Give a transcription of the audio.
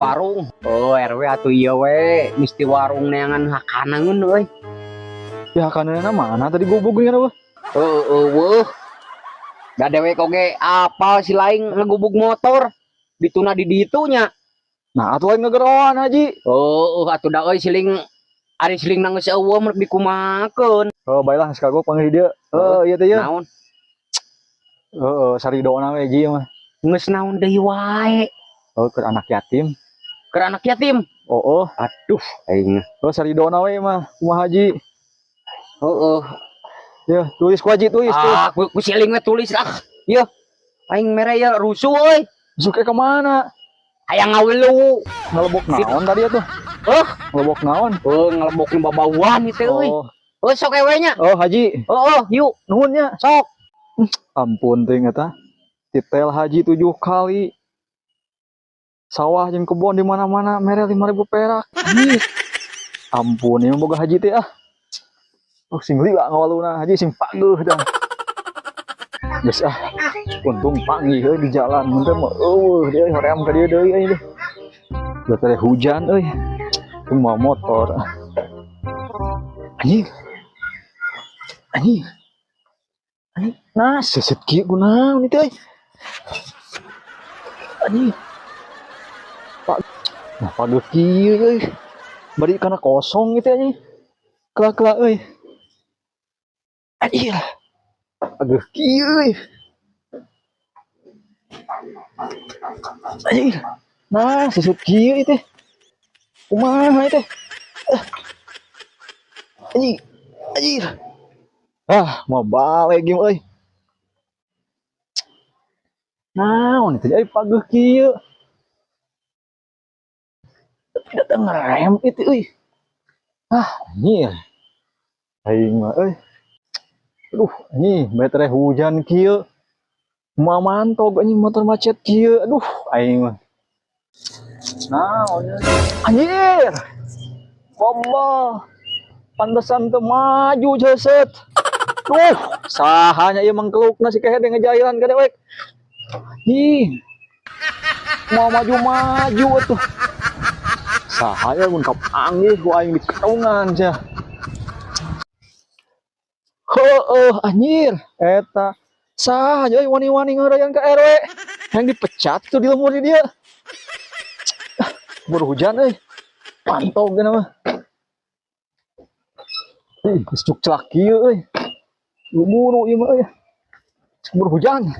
Warung. Oh, RW atuh ieu we, mesti warung neangan hakanangeun euy. Ya kanana mana tadi gubuk geuning apa? Weuh. Gadewe koge apal si laing ngegubuk motor. Dituna di ditunya. Nah, atuh lain ngegeroan Haji. Atuh da euy siling ari siling nang geus eueuh meureun dikumakeun. Oh, baiklah sekarang panggil dia. Iya teh ya. Naon? Saridona we Ji mah. Geus naon deui wae. Ke anak yatim. Keur anak yatim. Aduh, aing. Saridona we mah kumaha Haji. Heeh. Ya, tulis ku Haji tulis tuh. Ku siling we tulis lah. Ieu. Aing mere ya rusuh euy. Suke ke mana? Hayang ngawelu. Ngelebok naon tadi atuh? Ngelebok naon? Ngelebok nu babauan itu euy. Sok ewe nya. Haji. Yuk. Nuhun nya. Sok. Ampun teuing eta. Titel Haji 7 kali. Sawah jeung kebon di mana-mana mere 5.000 perak. Ampun, ieu boga Haji teh ah. Sing liwa ngawaluna Haji sing pageuh dah. Geus untung panggih euy di jalan mun teh mah dia hoream ka dieu deui euy. Da teh hujan euy. Cuma motor. Anjing. Nah, seset kieu kunaon itu euy. Anjing. Nah, pageuh kieu euy. Bari kana kosong gitu anjing. Kela-kela euy. Anjing. Pageuh kieu euy. Anjing. Nah, seset kieu itu. Kumaha itu? Anjing. Mau balik game euy. Naon itu jadi pageuh kieu. Tidak ngerem itu euy. Anjir. Aing mah euy. Aduh, anjing, bae hujan kieu. Mamantog anjing motor macet kieu. Aduh, aing mah. Naon anjir. Allah. Pantesan teu maju jeuset. Sahanya ieu mangkelukna si kehede ngejailan ka dewek. Mau maju atuh. Sahaya mun kapanggih ku aing di kaungan sia. Anjir, eta saha euy wani-wani ngarayan ka RW. Yang dipecat tuh di lemur di dia. Baru hujan euy. Pantog geuna mah. Geus cuk celak kieu euy. Buru ieu mah euy. Baru hujan.